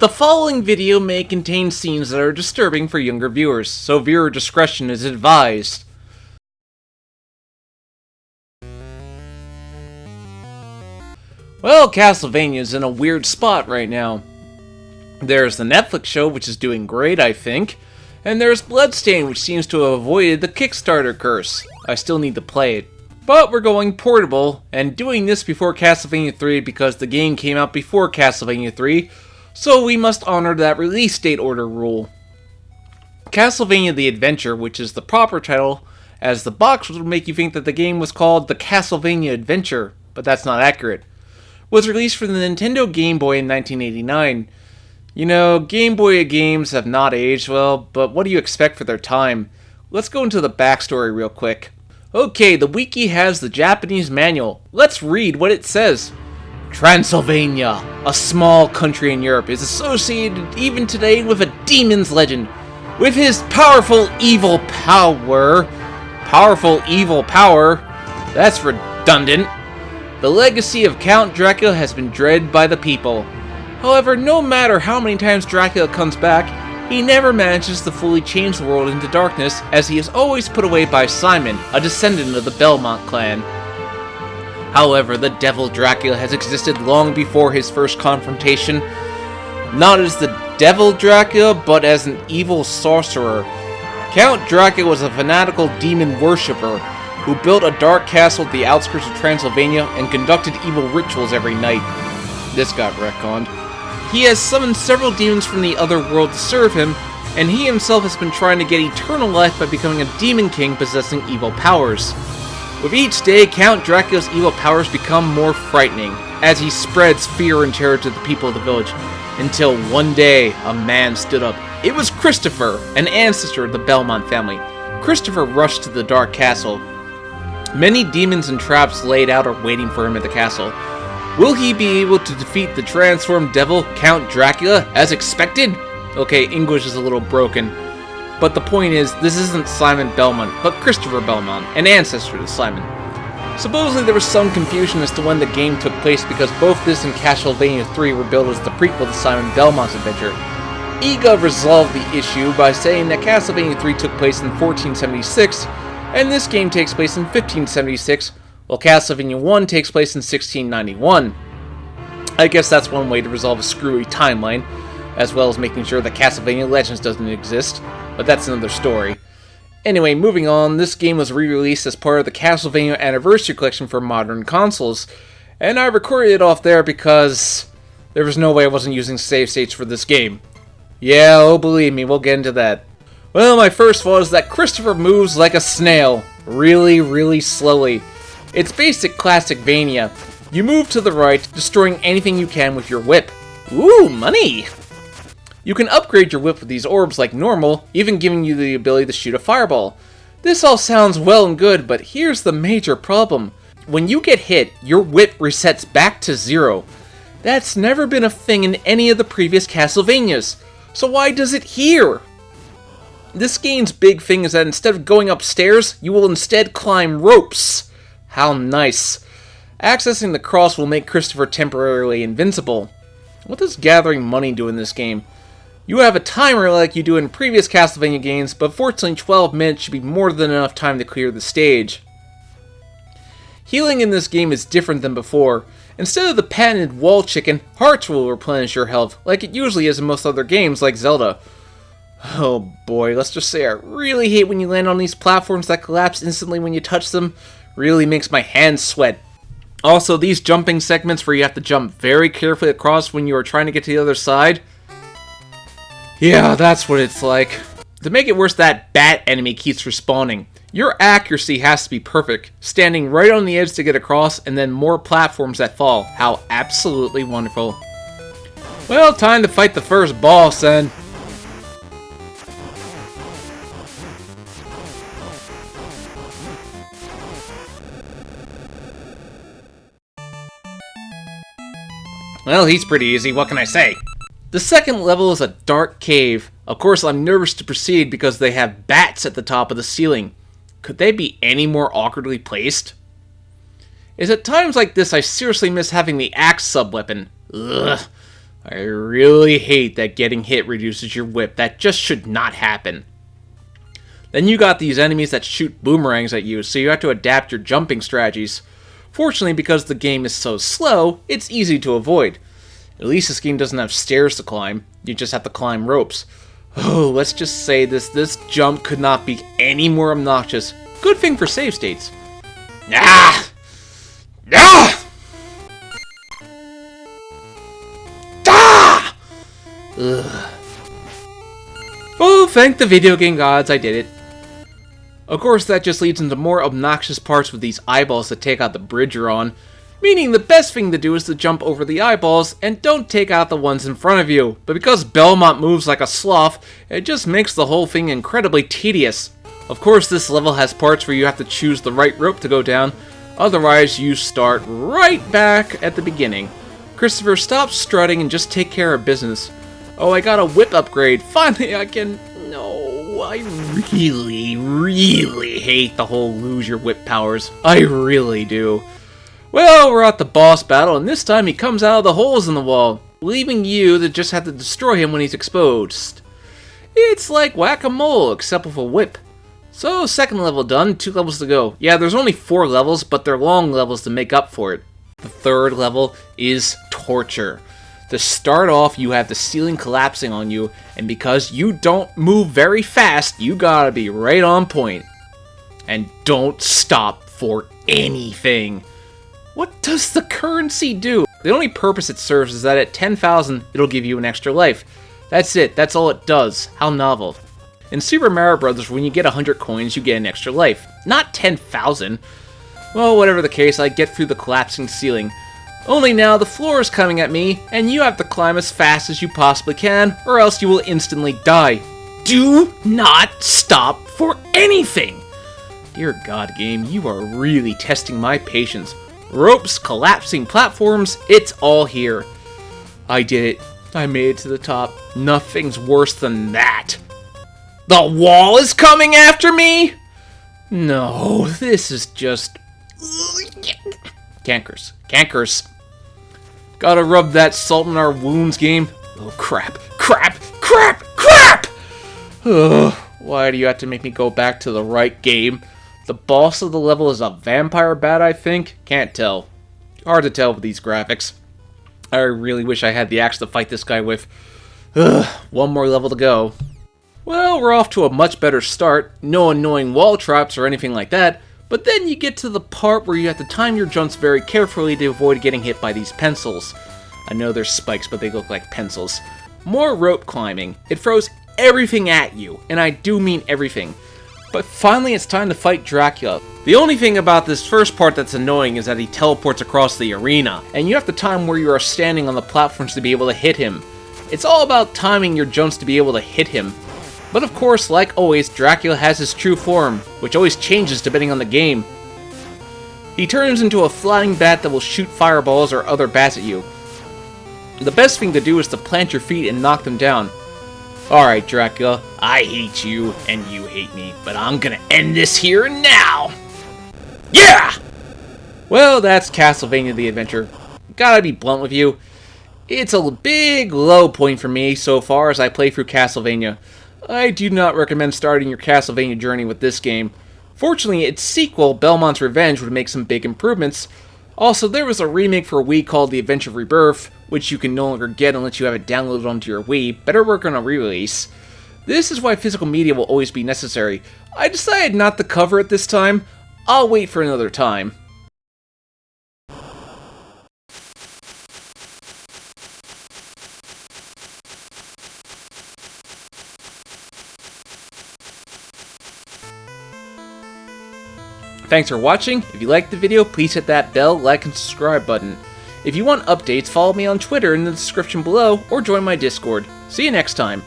The following video may contain scenes that are disturbing for younger viewers, so viewer discretion is advised. Well, Castlevania's in a weird spot right now. There's the Netflix show, which is doing great, I think, and there's Bloodstained, which seems to have avoided the Kickstarter curse. I still need to play it. But we're going portable, and doing this before Castlevania 3 because the game came out before Castlevania 3, so we must honor that release date order rule. Castlevania The Adventure, which is the proper title, as the box would make you think that the game was called The Castlevania Adventure, but that's not accurate, was released for the Nintendo Game Boy in 1989. You know, Game Boy games have not aged well, but what do you expect for their time? Let's go into the backstory real quick. Okay, the wiki has the Japanese manual. Let's read what it says. Transylvania, a small country in Europe, is associated even today with a demon's legend. With his powerful evil power, that's redundant. The legacy of Count Dracula has been dreaded by the people. However, no matter how many times Dracula comes back, he never manages to fully change the world into darkness, as he is always put away by Simon, a descendant of the Belmont clan. However, the Devil Dracula has existed long before his first confrontation, not as the Devil Dracula, but as an evil sorcerer. Count Dracula was a fanatical demon worshipper who built a dark castle at the outskirts of Transylvania and conducted evil rituals every night. This got retconned. He has summoned several demons from the other world to serve him, and he himself has been trying to get eternal life by becoming a demon king possessing evil powers. With each day, Count Dracula's evil powers become more frightening, as he spreads fear and terror to the people of the village, until one day, a man stood up. It was Christopher, an ancestor of the Belmont family. Christopher rushed to the dark castle. Many demons and traps laid out are waiting for him at the castle. Will he be able to defeat the transformed devil, Count Dracula, as expected? Okay, English is a little broken. But the point is, this isn't Simon Belmont, but Christopher Belmont, an ancestor to Simon. Supposedly there was some confusion as to when the game took place because both this and Castlevania 3 were billed as the prequel to Simon Belmont's adventure. EGOV resolved the issue by saying that Castlevania 3 took place in 1476, and this game takes place in 1576, while Castlevania 1 takes place in 1691. I guess that's one way to resolve a screwy timeline, as well as making sure that Castlevania Legends doesn't exist, but that's another story. Anyway, moving on, this game was re-released as part of the Castlevania Anniversary Collection for modern consoles, and I recorded it off there because there was no way I wasn't using save states for this game. Yeah, oh believe me, we'll get into that. Well, my first fault is that Christopher moves like a snail, really slowly. It's basic classic Vania. You move to the right, destroying anything you can with your whip. Ooh, money! You can upgrade your whip with these orbs like normal, even giving you the ability to shoot a fireball. This all sounds well and good, but here's the major problem. When you get hit, your whip resets back to 0. That's never been a thing in any of the previous Castlevanias, so why does it here? This game's big thing is that instead of going upstairs, you will instead climb ropes. How nice. Accessing the cross will make Christopher temporarily invincible. What does gathering money do in this game? You have a timer like you do in previous Castlevania games, but fortunately 12 minutes should be more than enough time to clear the stage. Healing in this game is different than before. Instead of the patented wall chicken, hearts will replenish your health, like it usually is in most other games like Zelda. Oh boy, let's just say I really hate when you land on these platforms that collapse instantly when you touch them. Really makes my hands sweat. Also, these jumping segments where you have to jump very carefully across when you are trying to get to the other side. Yeah, that's what it's like. To make it worse, that bat enemy keeps respawning. Your accuracy has to be perfect, standing right on the edge to get across, and then more platforms that fall. How absolutely wonderful. Well, time to fight the first boss then. Well, he's pretty easy, what can I say? The second level is a dark cave. Of course, I'm nervous to proceed because they have bats at the top of the ceiling. Could they be any more awkwardly placed? It's at times like this I seriously miss having the axe sub-weapon. Ugh. I really hate that getting hit reduces your whip. That just should not happen. Then you got these enemies that shoot boomerangs at you, so you have to adapt your jumping strategies. Fortunately, because the game is so slow, it's easy to avoid. At least this game doesn't have stairs to climb, you just have to climb ropes. Oh, let's just say this jump could not be any more obnoxious. Good thing for save states. Ah! Ah! Ah! Ugh. Oh, thank the video game gods, I did it. Of course, that just leads into more obnoxious parts with these eyeballs that take out the bridge you're on. Meaning the best thing to do is to jump over the eyeballs and don't take out the ones in front of you. But because Belmont moves like a sloth, it just makes the whole thing incredibly tedious. Of course, this level has parts where you have to choose the right rope to go down. Otherwise, you start right back at the beginning. Christopher, stop strutting and just take care of business. Oh, I got a whip upgrade. Finally, I can... No, I really hate the whole lose your whip powers. I really do. Well, we're at the boss battle, and this time he comes out of the holes in the wall, leaving you to just have to destroy him when he's exposed. It's like whack-a-mole, except with a whip. So, second level done, 2 levels to go. Yeah, there's only 4 levels, but they're long levels to make up for it. The third level is torture. To start off, you have the ceiling collapsing on you, and because you don't move very fast, you gotta be right on point. And don't stop for anything. What does the currency do? The only purpose it serves is that at 10,000, it'll give you an extra life. That's it, that's all it does. How novel. In Super Mario Bros., when you get 100 coins, you get an extra life. Not 10,000. Well, whatever the case, I get through the collapsing ceiling. Only now the floor is coming at me, and you have to climb as fast as you possibly can, or else you will instantly die. Do not stop for anything! Dear God, game, you are really testing my patience. Ropes, collapsing platforms, it's all here. I did it. I made it to the top. Nothing's worse than that. The wall is coming after me? No, this is just... Can't curse. Can't curse. Gotta rub that salt in our wounds, game. Oh, crap. Crap! Crap! Crap! Ugh, why do you have to make me go back to the right game? The boss of the level is a vampire bat, I think? Can't tell. Hard to tell with these graphics. I really wish I had the axe to fight this guy with. Ugh, one more level to go. Well, we're off to a much better start. No annoying wall traps or anything like that. But then you get to the part where you have to time your jumps very carefully to avoid getting hit by these pencils. I know they're spikes, but they look like pencils. More rope climbing. It throws everything at you, and I do mean everything. But finally it's time to fight Dracula. The only thing about this first part that's annoying is that he teleports across the arena, and you have to time where you are standing on the platforms to be able to hit him. It's all about timing your jumps to be able to hit him. But of course, like always, Dracula has his true form, which always changes depending on the game. He turns into a flying bat that will shoot fireballs or other bats at you. The best thing to do is to plant your feet and knock them down. Alright, Dracula, I hate you and you hate me, but I'm gonna end this here and now! Yeah! Well, that's Castlevania the Adventure. Gotta be blunt with you. It's a big low point for me so far as I play through Castlevania. I do not recommend starting your Castlevania journey with this game. Fortunately, its sequel, Belmont's Revenge, would make some big improvements. Also, there was a remake for Wii called The Adventure of Rebirth, which you can no longer get unless you have it downloaded onto your Wii. Better work on a re-release. This is why physical media will always be necessary. I decided not to cover it this time. I'll wait for another time. Thanks for watching. If you liked the video, please hit that bell, like, and subscribe button. If you want updates, follow me on Twitter in the description below, or join my Discord. See you next time.